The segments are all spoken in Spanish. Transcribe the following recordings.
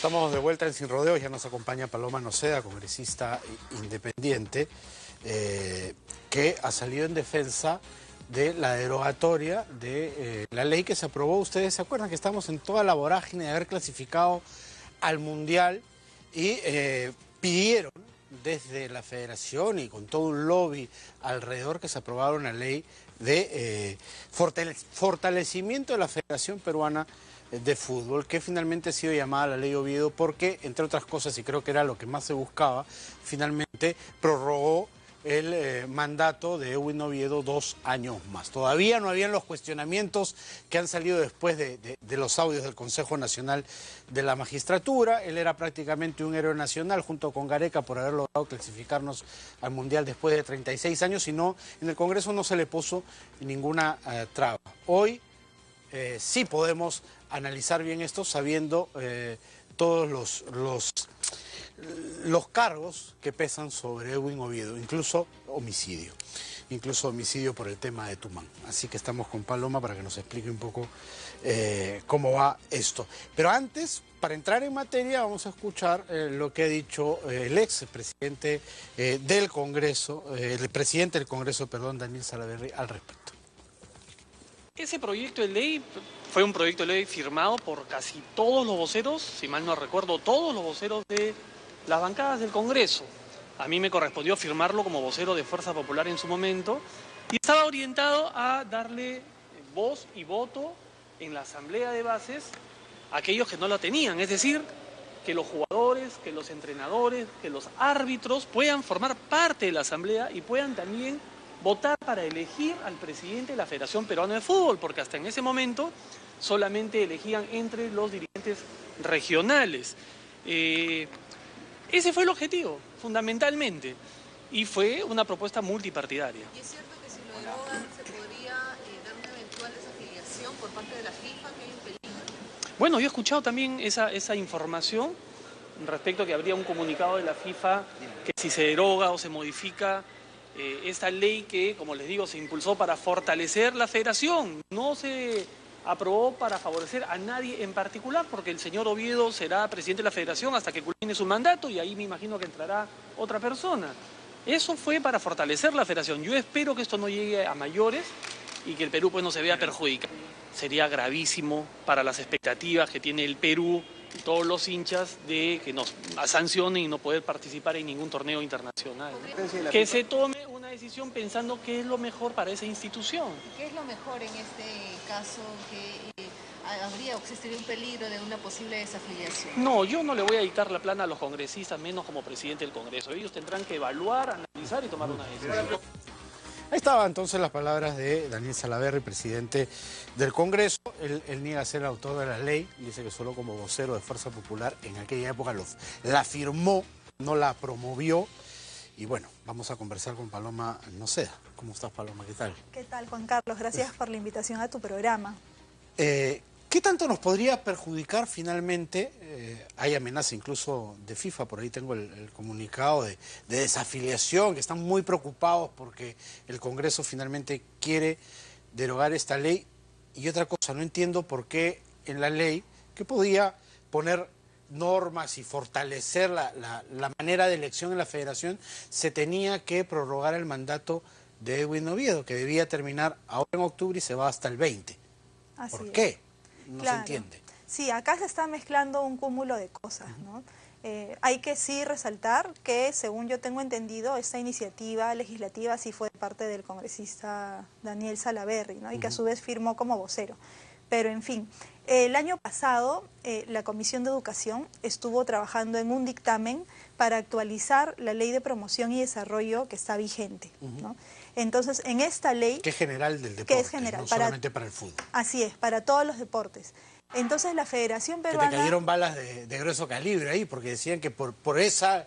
Estamos de vuelta en Sin Rodeos, ya nos acompaña Paloma Noceda, congresista independiente, que ha salido en defensa de la derogatoria de la ley que se aprobó. Ustedes se acuerdan que estamos en toda la vorágine de haber clasificado al Mundial y pidieron desde la federación y con todo un lobby alrededor que se aprobara una ley de fortalecimiento de la Federación Peruana de Fútbol, que finalmente ha sido llamada la Ley Oviedo porque, entre otras cosas, y creo que era lo que más se buscaba, finalmente prorrogó el mandato de Edwin Oviedo 2 años más. Todavía no habían los cuestionamientos que han salido después de los audios del Consejo Nacional de la Magistratura. Él era prácticamente un héroe nacional junto con Gareca por haber logrado clasificarnos al Mundial después de 36 años, y no, en el Congreso no se le puso ninguna traba. Hoy sí podemos analizar bien esto sabiendo todos los cargos que pesan sobre Edwin Oviedo, incluso homicidio por el tema de Tumán. Así que estamos con Paloma para que nos explique un poco cómo va esto. Pero antes, para entrar en materia, vamos a escuchar lo que ha dicho el ex presidente del Congreso, el presidente del Congreso, perdón, Daniel Salaverry, al respecto. Ese proyecto de ley fue un proyecto de ley firmado por casi todos los voceros, si mal no recuerdo, todos los voceros de las bancadas del Congreso. A mí me correspondió firmarlo como vocero de Fuerza Popular en su momento y estaba orientado a darle voz y voto en la asamblea de bases a aquellos que no la tenían, es decir, que los jugadores, que los entrenadores, que los árbitros puedan formar parte de la asamblea y puedan también votar para elegir al presidente de la Federación Peruana de Fútbol, porque hasta en ese momento solamente elegían entre los dirigentes regionales. Ese fue el objetivo, fundamentalmente, y fue una propuesta multipartidaria. ¿Y es cierto que si lo derogan se podría dar una eventual desafiliación por parte de la FIFA, que hay un peligro? Bueno, yo he escuchado también esa información respecto a que habría un comunicado de la FIFA que si se deroga o se modifica esta ley que, como les digo, se impulsó para fortalecer la federación, no se aprobó para favorecer a nadie en particular, porque el señor Oviedo será presidente de la federación hasta que culmine su mandato y ahí me imagino que entrará otra persona. Eso fue para fortalecer la federación. Yo espero que esto no llegue a mayores y que el Perú pues no se vea perjudicado. Sería gravísimo para las expectativas que tiene el Perú y todos los hinchas de que nos sancionen y no poder participar en ningún torneo internacional. Que se tome una decisión pensando qué es lo mejor para esa institución. ¿Qué es lo mejor en este caso? ¿Que habría o existiría un peligro de una posible desafiliación? No, yo no le voy a dictar la plana a los congresistas, menos como presidente del Congreso. Ellos tendrán que evaluar, analizar y tomar una decisión. Ahí estaban entonces las palabras de Daniel Salaverry, presidente del Congreso. Él niega ser el autor de la ley, dice que solo como vocero de Fuerza Popular en aquella época la firmó, no la promovió. Y bueno, vamos a conversar con Paloma Noceda. ¿Cómo estás, Paloma? ¿Qué tal? ¿Qué tal, Juan Carlos? Gracias por la invitación a tu programa. ¿Qué tanto nos podría perjudicar finalmente? Hay amenaza incluso de FIFA, por ahí tengo el comunicado de desafiliación, que están muy preocupados porque el Congreso finalmente quiere derogar esta ley. Y otra cosa, no entiendo por qué en la ley, que podía poner normas y fortalecer la manera de elección en la federación, se tenía que prorrogar el mandato de Edwin Oviedo, que debía terminar ahora en octubre y se va hasta el 20. Así ¿Por es. qué? No Claro. se entiende. Sí, acá se está mezclando un cúmulo de cosas, ¿no? Hay que sí resaltar que, según yo tengo entendido, esta iniciativa legislativa sí fue de parte del congresista Daniel Salaverry, ¿no? Y que a su vez firmó como vocero. Pero, en fin, el año pasado la Comisión de Educación estuvo trabajando en un dictamen para actualizar la Ley de Promoción y Desarrollo que está vigente, ¿no? Entonces, en esta ley... Que es general del deporte, que es general, no solamente para el fútbol. Así es, para todos los deportes. Entonces, la Federación Peruana... Que te cayeron balas de grueso calibre ahí, porque decían que por esa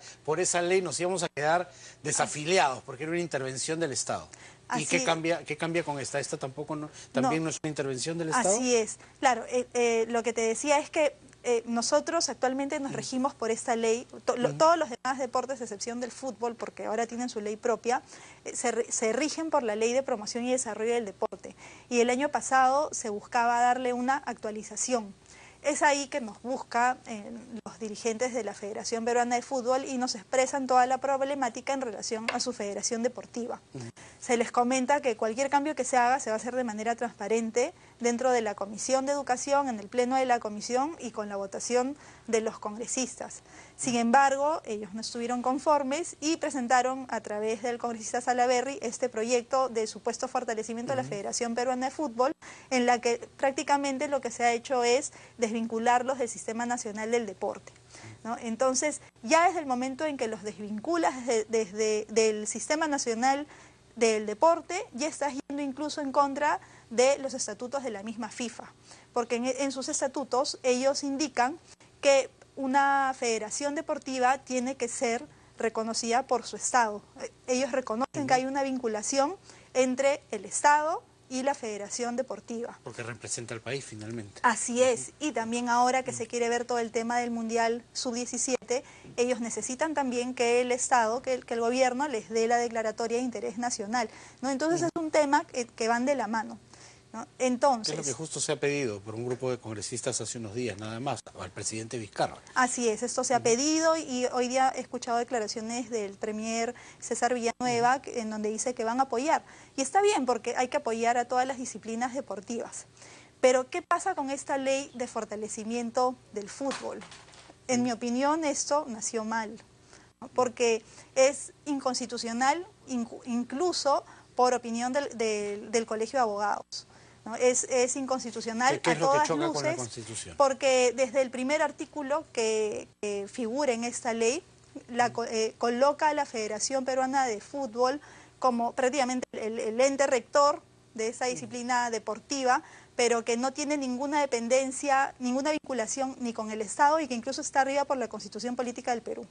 ley nos íbamos a quedar desafiliados, porque era una intervención del Estado. ¿Y qué cambia con esta? ¿Esta tampoco no es una intervención del Estado? Así es, claro. Lo que te decía es que nosotros actualmente nos regimos por esta ley. Todos los demás deportes, a excepción del fútbol, porque ahora tienen su ley propia, se rigen por la Ley de Promoción y Desarrollo del Deporte. Y el año pasado se buscaba darle una actualización. Es ahí que nos buscan los dirigentes de la Federación Peruana de Fútbol y nos expresan toda la problemática en relación a su federación deportiva. Se les comenta que cualquier cambio que se haga se va a hacer de manera transparente dentro de la Comisión de Educación, en el pleno de la comisión y con la votación de los congresistas. Sin embargo, ellos no estuvieron conformes y presentaron a través del congresista Salaverry este proyecto de supuesto fortalecimiento de la Federación Peruana de Fútbol, en la que prácticamente lo que se ha hecho es desvincularlos del Sistema Nacional del Deporte, ¿no? Entonces, ya desde el momento en que los desvinculas desde del Sistema Nacional del Deporte, ya estás yendo incluso en contra de los estatutos de la misma FIFA, porque en sus estatutos ellos indican que una federación deportiva tiene que ser reconocida por su Estado. Ellos reconocen que hay una vinculación entre el Estado y la Federación Deportiva. Porque representa al país finalmente. Así es, y también ahora que se quiere ver todo el tema del Mundial Sub-17, ellos necesitan también que el Estado, que el gobierno les dé la declaratoria de interés nacional, ¿no? Entonces es un tema que van de la mano, ¿no? Entonces, es lo que justo se ha pedido por un grupo de congresistas hace unos días, nada más, al presidente Vizcarra. Así es, esto se ha pedido y hoy día he escuchado declaraciones del premier César Villanueva en donde dice que van a apoyar. Y está bien porque hay que apoyar a todas las disciplinas deportivas. Pero ¿qué pasa con esta ley de fortalecimiento del fútbol? En mi opinión esto nació mal, ¿no? Porque es inconstitucional incluso por opinión del Colegio de Abogados, ¿no? Es inconstitucional ¿Qué a es lo que todas choca con la luces, Constitución? porque desde el primer artículo que figura en esta ley, coloca a la Federación Peruana de Fútbol como prácticamente el ente rector de esa disciplina deportiva, pero que no tiene ninguna dependencia, ninguna vinculación ni con el Estado y que incluso está arriba por la Constitución Política del Perú,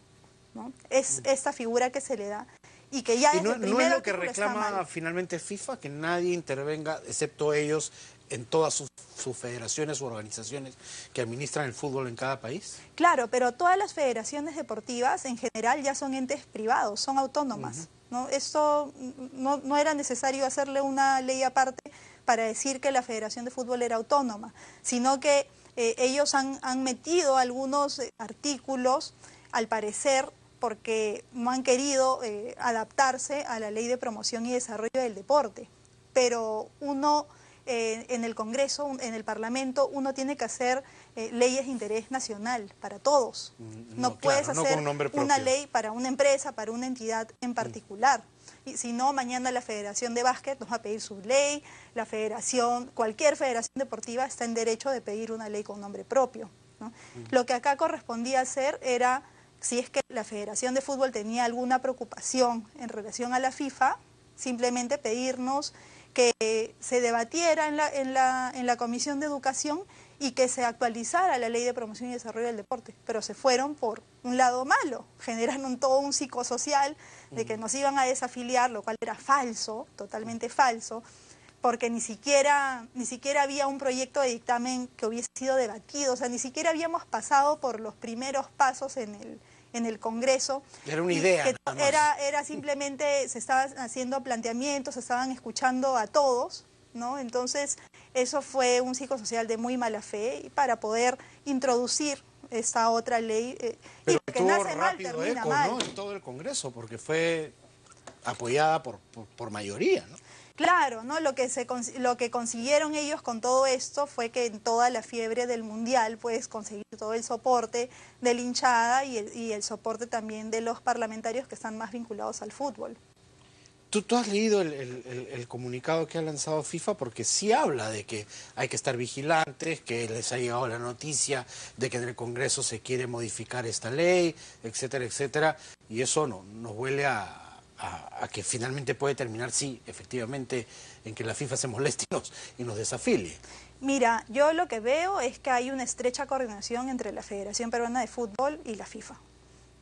¿no? Es esta figura que se le da. Y que ya no, desde el no primer es lo que artículo está reclama mal. finalmente FIFA, que nadie intervenga, excepto ellos, en todas sus federaciones u organizaciones que administran el fútbol en cada país. Claro, pero todas las federaciones deportivas en general ya son entes privados, son autónomas, ¿no? Esto no era necesario hacerle una ley aparte para decir que la Federación de Fútbol era autónoma, sino que ellos han metido algunos artículos, al parecer, porque no han querido adaptarse a la Ley de Promoción y Desarrollo del Deporte. Pero uno, en el Congreso, en el Parlamento, uno tiene que hacer leyes de interés nacional para todos. No puedes hacer una ley para una empresa, para una entidad en particular. Y si no, mañana la Federación de Básquet nos va a pedir su ley, la federación, cualquier federación deportiva está en derecho de pedir una ley con nombre propio, ¿no? Lo que acá correspondía hacer era, si es que la Federación de Fútbol tenía alguna preocupación en relación a la FIFA, simplemente pedirnos que se debatiera en la Comisión de Educación y que se actualizara la Ley de Promoción y Desarrollo del Deporte. Pero se fueron por un lado malo, generaron todo un psicosocial de que nos iban a desafiliar, lo cual era falso, totalmente falso, porque ni siquiera había un proyecto de dictamen que hubiese sido debatido, o sea, ni siquiera habíamos pasado por los primeros pasos en el Congreso. Era una idea. Que era simplemente, se estaban haciendo planteamientos, se estaban escuchando a todos, ¿no? Entonces, eso fue un psicosocial de muy mala fe para poder introducir esta otra ley. Pero y que tuvo nace mal, rápido termina eco, mal. ¿no? En todo el Congreso, porque fue apoyada por mayoría, ¿no? Claro, ¿no? Lo que consiguieron ellos con todo esto fue que en toda la fiebre del Mundial, pues, conseguir todo el soporte de la hinchada y el soporte también de los parlamentarios que están más vinculados al fútbol. ¿Tú has leído el comunicado que ha lanzado FIFA? Porque sí habla de que hay que estar vigilantes, que les ha llegado la noticia de que en el Congreso se quiere modificar esta ley, etcétera, etcétera, y eso nos huele a que finalmente puede terminar, sí, efectivamente, en que la FIFA se moleste y nos desafilie. Mira, yo lo que veo es que hay una estrecha coordinación entre la Federación Peruana de Fútbol y la FIFA,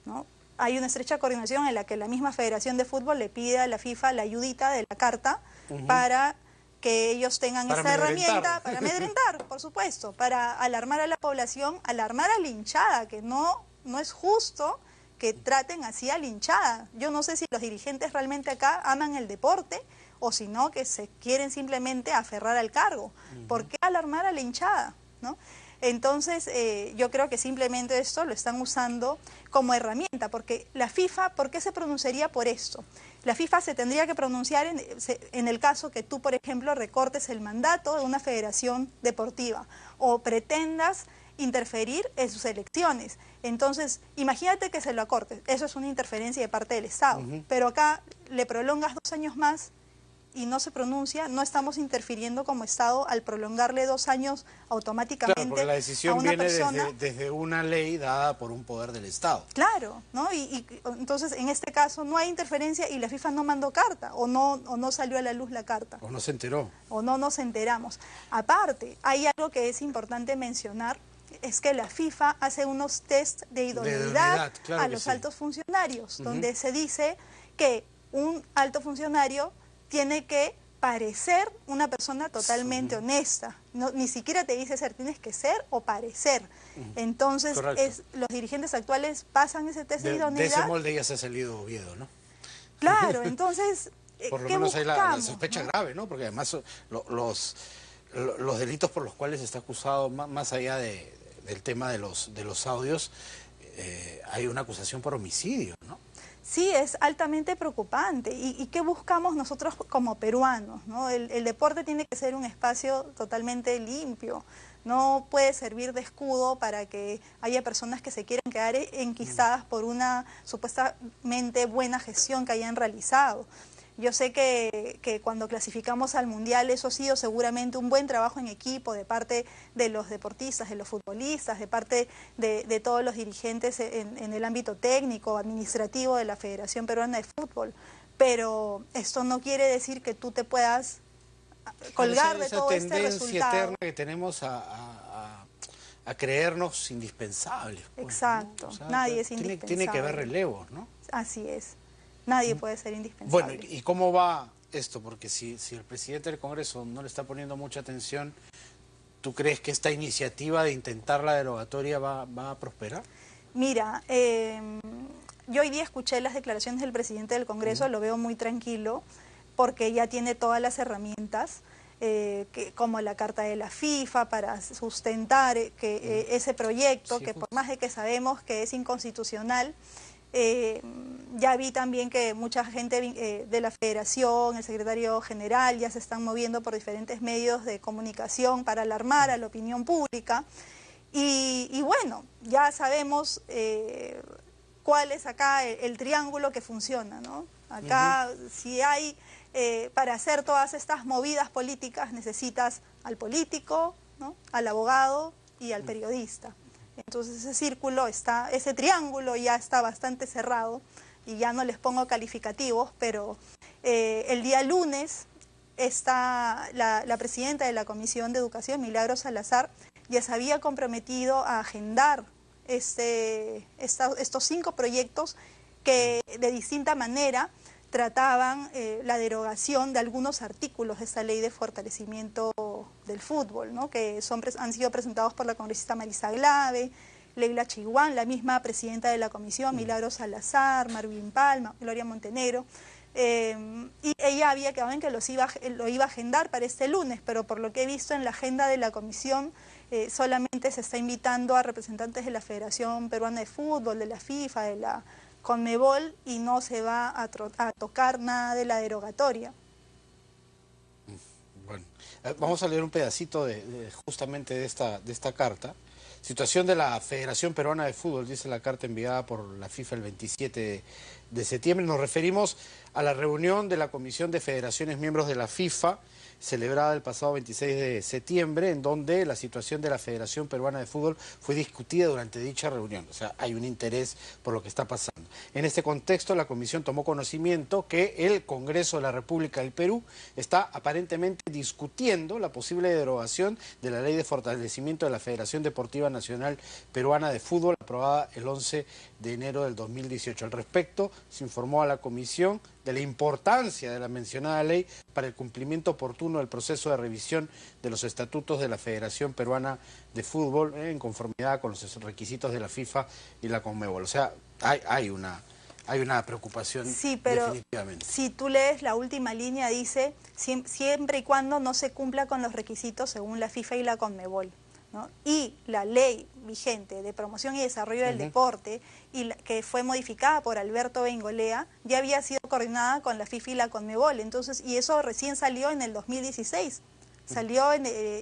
¿no? Hay una estrecha coordinación en la que la misma Federación de Fútbol le pide a la FIFA la ayudita de la carta para que ellos tengan esta herramienta para amedrentar, por supuesto, para alarmar a la población, alarmar a la hinchada, que no es justo que traten así a la hinchada. Yo no sé si los dirigentes realmente acá aman el deporte o si no, que se quieren simplemente aferrar al cargo. ¿Por qué alarmar a la hinchada, ¿no? Entonces, yo creo que simplemente esto lo están usando como herramienta, porque la FIFA, ¿por qué se pronunciaría por esto? La FIFA se tendría que pronunciar en el caso que tú, por ejemplo, recortes el mandato de una federación deportiva o pretendas interferir en sus elecciones. Entonces, imagínate que se lo acortes, eso es una interferencia de parte del Estado, pero acá le prolongas 2 años más y no se pronuncia, no estamos interfiriendo como Estado al prolongarle 2 años automáticamente. Claro, porque la a decisión una viene persona. desde una ley dada por un poder del Estado. Claro, ¿no? Y entonces en este caso no hay interferencia y la FIFA no mandó carta o no salió a la luz la carta. O no se enteró. O no nos enteramos. Aparte, hay algo que es importante mencionar, es que la FIFA hace unos test de idoneidad claro a los sí. altos funcionarios, donde se dice que un alto funcionario tiene que parecer una persona totalmente honesta. No, ni siquiera te dice ser, tienes que ser o parecer. Entonces, los dirigentes actuales pasan ese test de idoneidad. De ese molde ya se ha salido Oviedo, ¿no? Claro, entonces, por lo ¿qué menos buscamos, hay la sospecha grave, ¿no? Porque además los delitos por los cuales está acusado, más allá del tema de los audios, hay una acusación por homicidio, ¿no? Sí, es altamente preocupante. ¿Y qué buscamos nosotros como peruanos, ¿no? El deporte tiene que ser un espacio totalmente limpio. No puede servir de escudo para que haya personas que se quieran quedar enquistadas por una supuestamente buena gestión que hayan realizado. Yo sé que cuando clasificamos al Mundial eso ha sido seguramente un buen trabajo en equipo de parte de los deportistas, de los futbolistas, de parte de todos los dirigentes en el ámbito técnico, administrativo de la Federación Peruana de Fútbol. Pero esto no quiere decir que tú te puedas colgar de todo este resultado. Esa tendencia eterna que tenemos a creernos indispensables. Pues, exacto, ¿no? O sea, nadie es indispensable. Tiene que haber relevos, ¿no? Así es. Nadie puede ser indispensable. Bueno, ¿y cómo va esto? Porque si el presidente del Congreso no le está poniendo mucha atención, ¿tú crees que esta iniciativa de intentar la derogatoria va a prosperar? Mira, yo hoy día escuché las declaraciones del presidente del Congreso, lo veo muy tranquilo, porque ya tiene todas las herramientas, como la carta de la FIFA, para sustentar ese proyecto, sí, que por más de que sabemos que es inconstitucional, ya vi también que mucha gente de la Federación, el secretario general, ya se están moviendo por diferentes medios de comunicación para alarmar a la opinión pública. Y bueno, ya sabemos cuál es acá el triángulo que funciona, ¿no? Acá, si hay, para hacer todas estas movidas políticas, necesitas al político, ¿no? Al abogado y al periodista. Entonces ese círculo ese triángulo ya está bastante cerrado y ya no les pongo calificativos, pero el día lunes la presidenta de la Comisión de Educación, Milagros Salazar, ya se había comprometido a agendar estos 5 proyectos que de distinta manera trataban la derogación de algunos artículos de esta ley de fortalecimiento del fútbol, ¿no? Que han sido presentados por la congresista Marisa Glave, Leila Chiguán, la misma presidenta de la comisión, Milagros Salazar, Marvin Palma, Gloria Montenegro, y ella había quedado en que lo iba a agendar para este lunes, pero por lo que he visto en la agenda de la comisión, solamente se está invitando a representantes de la Federación Peruana de Fútbol, de la FIFA, de la CONMEBOL, y no se va a tocar nada de la derogatoria. Bueno, vamos a leer un pedacito justamente de esta carta. Situación de la Federación Peruana de Fútbol, dice la carta enviada por la FIFA el 27 de septiembre. Nos referimos a la reunión de la Comisión de Federaciones Miembros de la FIFA, celebrada el pasado 26 de septiembre, en donde la situación de la Federación Peruana de Fútbol fue discutida durante dicha reunión. O sea, hay un interés por lo que está pasando. En este contexto, la Comisión tomó conocimiento que el Congreso de la República del Perú está aparentemente discutiendo la posible derogación de la Ley de Fortalecimiento de la Federación Deportiva Nacional Peruana de Fútbol, aprobada el 11 de enero del 2018. Al respecto, se informó a la Comisión de la importancia de la mencionada ley para el cumplimiento oportuno del proceso de revisión de los estatutos de la Federación Peruana de Fútbol en conformidad con los requisitos de la FIFA y la CONMEBOL. O sea, hay una preocupación, sí, pero definitivamente. Si tú lees la última línea, dice siempre y cuando no se cumpla con los requisitos según la FIFA y la CONMEBOL. ¿no? Y la ley vigente de promoción y desarrollo del deporte, que fue modificada por Alberto Bengolea, ya había sido coordinada con la FIFA y la Conmebol. Entonces, y eso recién salió en el 2016. Salió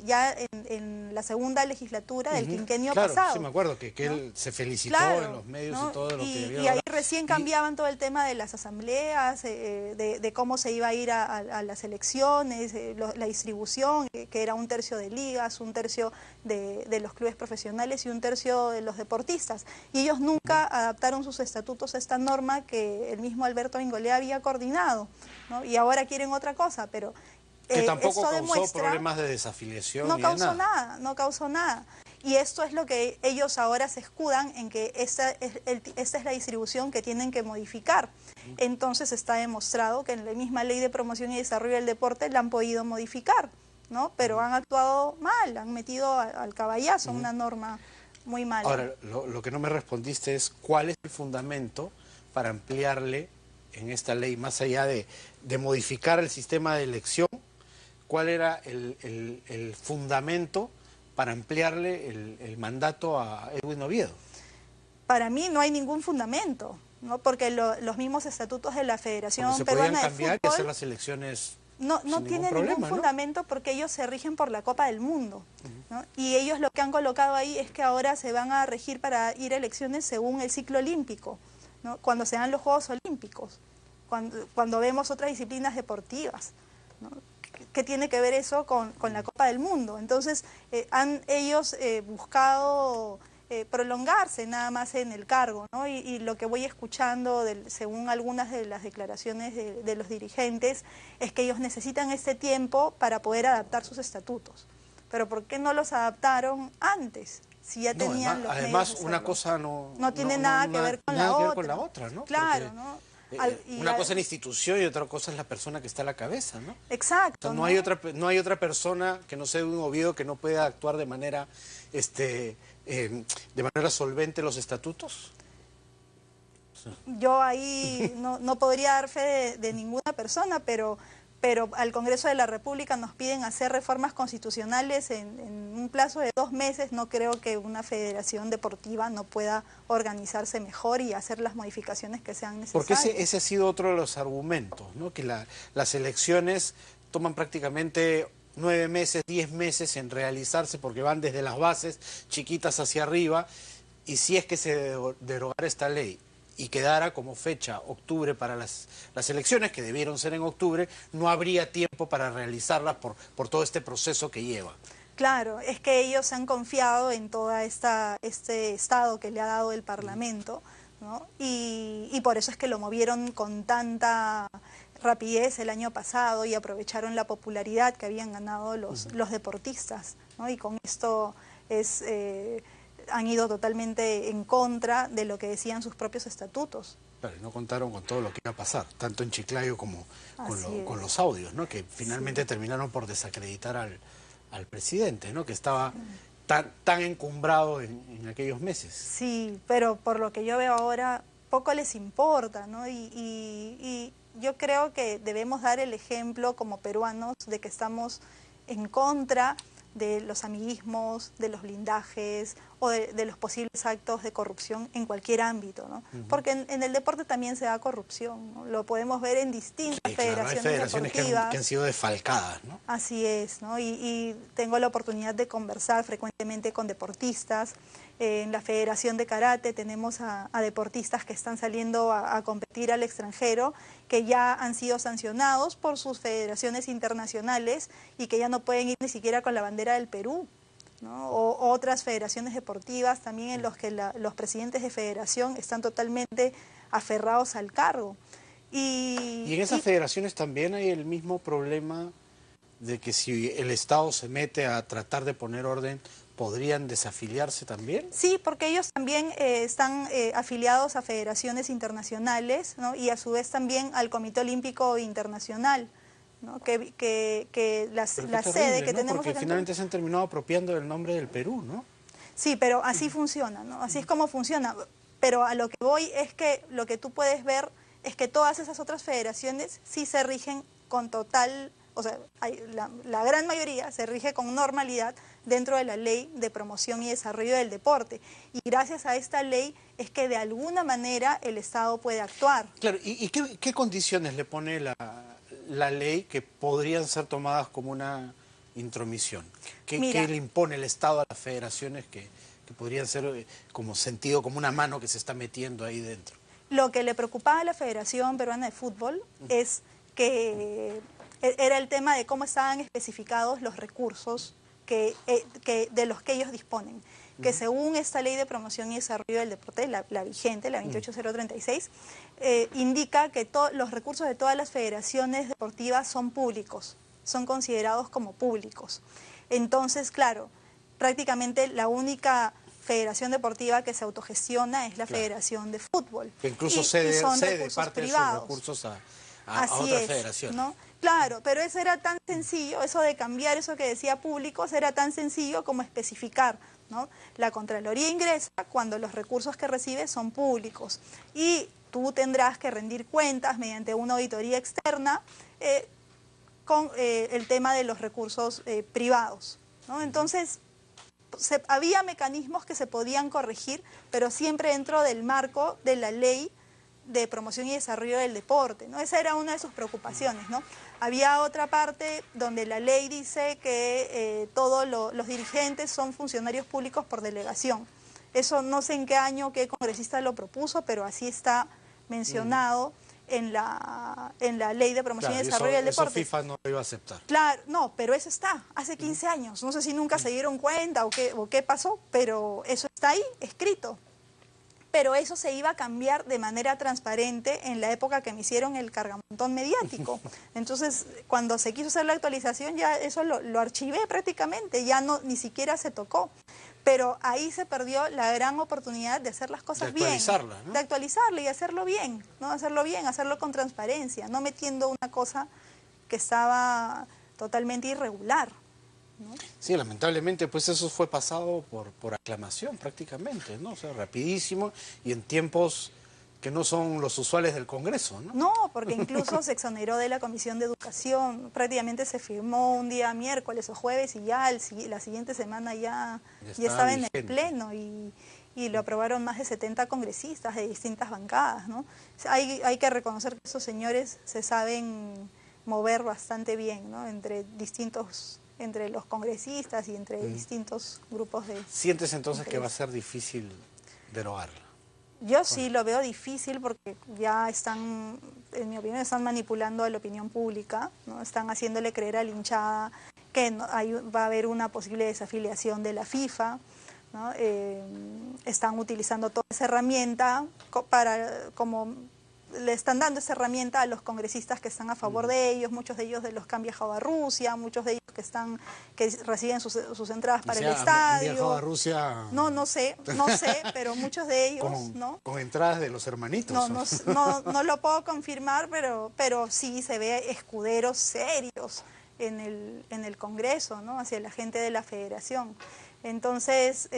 ya en la segunda legislatura del quinquenio pasado. Sí, me acuerdo que ¿no? él se felicitó en los medios, ¿no? y todo lo que había. Y ahí recién cambiaban todo el tema de las asambleas, de cómo se iba a ir a las elecciones, la distribución, que era 1/3 de ligas, 1/3 de los clubes profesionales y 1/3 de los deportistas. Y ellos nunca adaptaron sus estatutos a esta norma que el mismo Alberto Bengolea había coordinado, ¿no? Y ahora quieren otra cosa, pero... que tampoco eso causó problemas de desafiliación. No ni causó de nada. nada, no causó nada. Y esto es lo que ellos ahora se escudan en que esta es la distribución que tienen que modificar. Entonces está demostrado que en la misma ley de promoción y desarrollo del deporte la han podido modificar, ¿no? Pero han actuado mal, han metido al caballazo una norma muy mala. Ahora, lo que no me respondiste es cuál es el fundamento para ampliarle en esta ley, más allá de modificar el sistema de elección. ¿Cuál era el fundamento para ampliarle el mandato a Edwin Oviedo? Para mí no hay ningún fundamento, ¿no? Porque los mismos estatutos de la Federación se Peruana podían de cambiar Fútbol y hacer las elecciones no sin tienen ningún problema, ningún fundamento, porque ellos se rigen por la Copa del Mundo, ¿no? Y ellos lo que han colocado ahí es que ahora se van a regir para ir a elecciones según el ciclo olímpico, ¿no? Cuando se dan los Juegos Olímpicos, cuando vemos otras disciplinas deportivas, ¿no? ¿Qué tiene que ver eso con la Copa del Mundo? Entonces, han ellos buscado prolongarse nada más en el cargo, ¿no? Y lo que voy escuchando, según algunas de las declaraciones de los dirigentes, es que ellos necesitan este tiempo para poder adaptar sus estatutos. Pero ¿por qué no los adaptaron antes? Si ya tenían los medios de además, hacerlo. una cosa no tiene nada que ver con la otra. ¿no? Claro, Porque, ¿no? una cosa es la institución y otra cosa es la persona que está a la cabeza, ¿no? Exacto. O sea, no hay otra persona que no sea un Oviedo que no pueda actuar de manera solvente los estatutos. Yo ahí no podría dar fe de ninguna persona, pero al Congreso de la República nos piden hacer reformas constitucionales en un plazo de 2 meses. No creo que una federación deportiva no pueda organizarse mejor y hacer las modificaciones que sean necesarias. Porque ese ha sido otro de los argumentos, ¿no? Que las elecciones toman prácticamente 9 meses, 10 meses en realizarse, porque van desde las bases chiquitas hacia arriba, y si es que se derogara esta ley y quedara como fecha octubre para las elecciones, que debieron ser en octubre, no habría tiempo para realizarlas por todo este proceso que lleva. Claro, es que ellos han confiado en todo este estado que le ha dado el Parlamento, ¿no? Y por eso es que lo movieron con tanta rapidez el año pasado y aprovecharon la popularidad que habían ganado los deportistas, ¿no? Y con esto han ido totalmente en contra de lo que decían sus propios estatutos. Claro, y no contaron con todo lo que iba a pasar, tanto en Chiclayo como con los audios, ¿no? Que finalmente terminaron por desacreditar al presidente, ¿no? Que estaba tan encumbrado en aquellos meses. Sí, pero por lo que yo veo ahora, poco les importa, ¿no? Y yo creo que debemos dar el ejemplo como peruanos de que estamos en contra de los amiguismos, de los blindajes o de los posibles actos de corrupción en cualquier ámbito, ¿no? Porque en el deporte también se da corrupción, ¿no? Lo podemos ver en distintas federaciones deportivas que han sido desfalcadas, ¿no? Así es, ¿no? Y tengo la oportunidad de conversar frecuentemente con deportistas. En la Federación de Karate tenemos a deportistas que están saliendo a competir al extranjero, que ya han sido sancionados por sus federaciones internacionales y que ya no pueden ir ni siquiera con la bandera del Perú, ¿no? O otras federaciones deportivas también en los que los presidentes de federación están totalmente aferrados al cargo. Y en esas federaciones también hay el mismo problema de que si el Estado se mete a tratar de poner orden, ¿podrían desafiliarse también? Sí, porque ellos también están afiliados a federaciones internacionales, ¿no? Y a su vez también al Comité Olímpico Internacional, ¿no? Que la sede que tenemos... Porque finalmente se han terminado apropiando del nombre del Perú, ¿no? Sí, pero así funciona, ¿no? Así es como funciona. Pero a lo que voy es que lo que tú puedes ver es que todas esas otras federaciones sí se rigen con total o sea, la gran mayoría se rige con normalidad dentro de la Ley de Promoción y Desarrollo del Deporte. Y gracias a esta ley es que de alguna manera el Estado puede actuar. Claro, ¿y qué condiciones le pone la ley que podrían ser tomadas como una intromisión? ¿Qué le impone el Estado a las federaciones que podrían ser como sentido, como una mano que se está metiendo ahí dentro? Lo que le preocupaba a la Federación Peruana de Fútbol es que era el tema de cómo estaban especificados los recursos de los que ellos disponen. Que según esta Ley de Promoción y Desarrollo del Deporte, la vigente, la 28036, indica que los recursos de todas las federaciones deportivas son públicos, son considerados como públicos. Entonces, claro, prácticamente la única federación deportiva que se autogestiona es la Federación de Fútbol. Que incluso cede parte privados. De esos recursos a otra federación. ¿No? Claro, pero eso era tan sencillo, eso de cambiar eso que decía públicos, era tan sencillo como especificar, ¿no? La Contraloría ingresa cuando los recursos que recibe son públicos y tú tendrás que rendir cuentas mediante una auditoría externa con el tema de los recursos privados, ¿no? Entonces, había mecanismos que se podían corregir, pero siempre dentro del marco de la Ley de Promoción y Desarrollo del Deporte, ¿no? Esa era una de sus preocupaciones, ¿no? Había otra parte donde la ley dice que todos los dirigentes son funcionarios públicos por delegación. Eso no sé en qué año, qué congresista lo propuso, pero así está mencionado en la Ley de Promoción y Desarrollo del Deporte. Eso FIFA no lo iba a aceptar. Claro, no, pero eso está, hace 15 años. No sé si nunca se dieron cuenta o qué pasó, pero eso está ahí, escrito. Pero eso se iba a cambiar de manera transparente en la época que me hicieron el cargamontón mediático. Entonces, cuando se quiso hacer la actualización, ya eso lo archivé prácticamente, ya ni siquiera se tocó. Pero ahí se perdió la gran oportunidad de hacer las cosas bien. ¿No? De actualizarla y hacerlo bien, ¿no? Hacerlo bien, hacerlo con transparencia, no metiendo una cosa que estaba totalmente irregular, ¿no? Sí, lamentablemente pues eso fue pasado por aclamación prácticamente, ¿no? O sea, rapidísimo y en tiempos que no son los usuales del Congreso, ¿no? No, porque incluso se exoneró de la Comisión de Educación, prácticamente se firmó un día miércoles o jueves y ya la siguiente semana ya estaba en el Pleno y lo aprobaron más de 70 congresistas de distintas bancadas, ¿no? Hay que reconocer que esos señores se saben mover bastante bien, ¿no? Entre los congresistas y entre distintos grupos de... ¿Sientes entonces que va a ser difícil derogarla? Yo sí lo veo difícil porque ya están, en mi opinión, están manipulando a la opinión pública, ¿no? Están haciéndole creer a la hinchada que va a haber una posible desafiliación de la FIFA, ¿no? Están utilizando toda esa herramienta como le están dando esa herramienta a los congresistas que están a favor de ellos, muchos de ellos de los que han viajado a Rusia, muchos de ellos que reciben sus entradas para el estadio. ¿Han viajado a Rusia? No sé, pero muchos de ellos, ¿no? Con entradas de los hermanitos. No lo puedo confirmar, pero sí se ve escuderos serios en el Congreso, ¿no? Hacia la gente de la Federación. Entonces,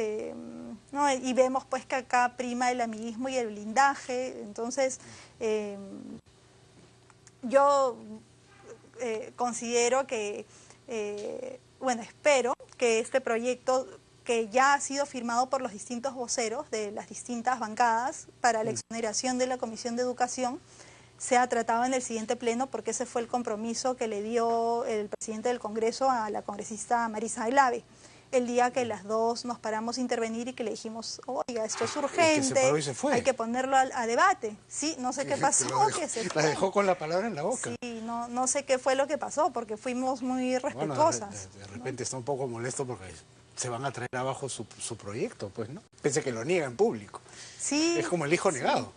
¿no? Y vemos pues que acá prima el amiguismo y el blindaje. Entonces, yo considero que, bueno, espero que este proyecto que ya ha sido firmado por los distintos voceros de las distintas bancadas para la exoneración de la Comisión de Educación sea tratado en el siguiente pleno, porque ese fue el compromiso que le dio el presidente del Congreso a la congresista Marisa Aglave, el día que las dos nos paramos a intervenir y que le dijimos, oiga, esto es urgente, hay que ponerlo a debate. Sí, no sé qué pasó. La dejó con la palabra en la boca. Sí, no sé qué fue lo que pasó, porque fuimos muy respetuosas. Bueno, de repente está un poco molesto porque se van a traer abajo su proyecto, pues, ¿no? Pese que lo niega en público. Sí. Es como el hijo negado.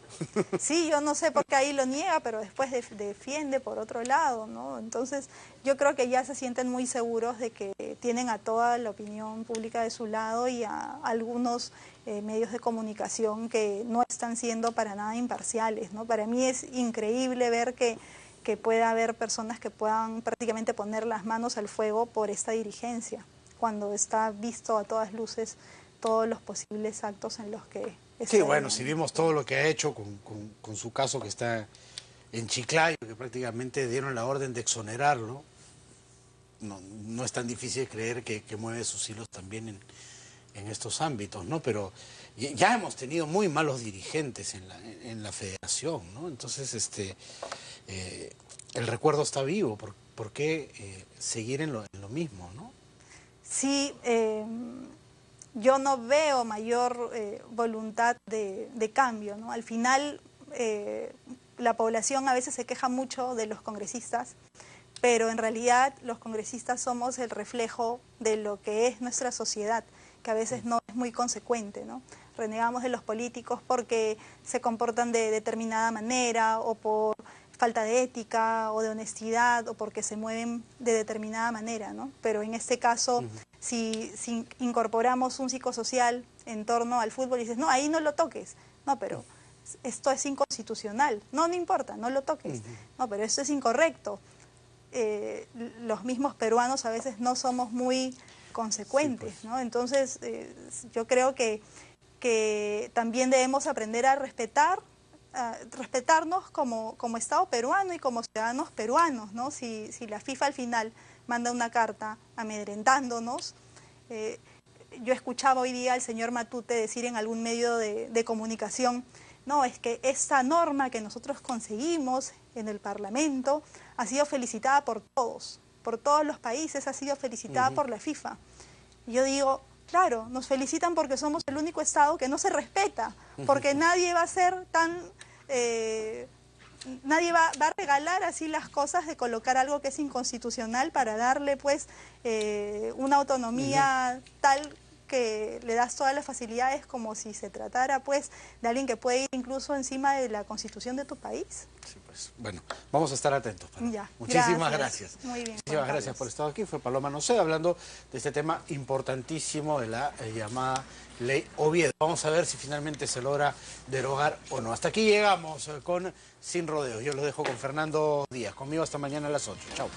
Sí, yo no sé por qué ahí lo niega, pero después defiende por otro lado, ¿no? Entonces, yo creo que ya se sienten muy seguros de que tienen a toda la opinión pública de su lado y a algunos medios de comunicación que no están siendo para nada imparciales, ¿no? Para mí es increíble ver que pueda haber personas que puedan prácticamente poner las manos al fuego por esta dirigencia, cuando está visto a todas luces todos los posibles actos en los que... Sí, bueno, si vimos todo lo que ha hecho con su caso que está en Chiclayo, que prácticamente dieron la orden de exonerarlo, no es tan difícil creer que mueve sus hilos también en estos ámbitos, ¿no? Pero ya hemos tenido muy malos dirigentes en la federación, ¿no? Entonces, el recuerdo está vivo. ¿Por qué seguir en lo mismo, no? Sí, yo no veo mayor voluntad de cambio, ¿no? Al final, la población a veces se queja mucho de los congresistas, pero en realidad los congresistas somos el reflejo de lo que es nuestra sociedad, que a veces no es muy consecuente, ¿no? Renegamos de los políticos porque se comportan de determinada manera o por falta de ética o de honestidad o porque se mueven de determinada manera, ¿no? Pero en este caso, si incorporamos un psicosocial en torno al fútbol y dices, no, ahí no lo toques, no, pero esto es inconstitucional, no importa, no lo toques, no, pero esto es incorrecto. Los mismos peruanos a veces no somos muy consecuentes, sí, pues, ¿no? Entonces, yo creo que también debemos aprender a respetarnos como Estado peruano y como ciudadanos peruanos, ¿no? Si la FIFA al final manda una carta amedrentándonos, yo escuchaba hoy día al señor Matute decir en algún medio de comunicación, no, es que esta norma que nosotros conseguimos en el Parlamento ha sido felicitada por todos los países, ha sido felicitada por la FIFA. Y yo digo, claro, nos felicitan porque somos el único Estado que no se respeta, porque nadie va a ser tan... nadie va a regalar así las cosas de colocar algo que es inconstitucional para darle pues una autonomía tal que le das todas las facilidades como si se tratara pues de alguien que puede ir incluso encima de la Constitución de tu país. Sí, pues, bueno, vamos a estar atentos. Ya, muchísimas gracias. Muy bien. Muchísimas gracias por estar aquí. Fue Paloma Noceda hablando de este tema importantísimo de la llamada Ley Oviedo. Vamos a ver si finalmente se logra derogar o no. Hasta aquí llegamos con Sin Rodeos. Yo lo dejo con Fernando Díaz. Conmigo hasta mañana a las 8. Chao.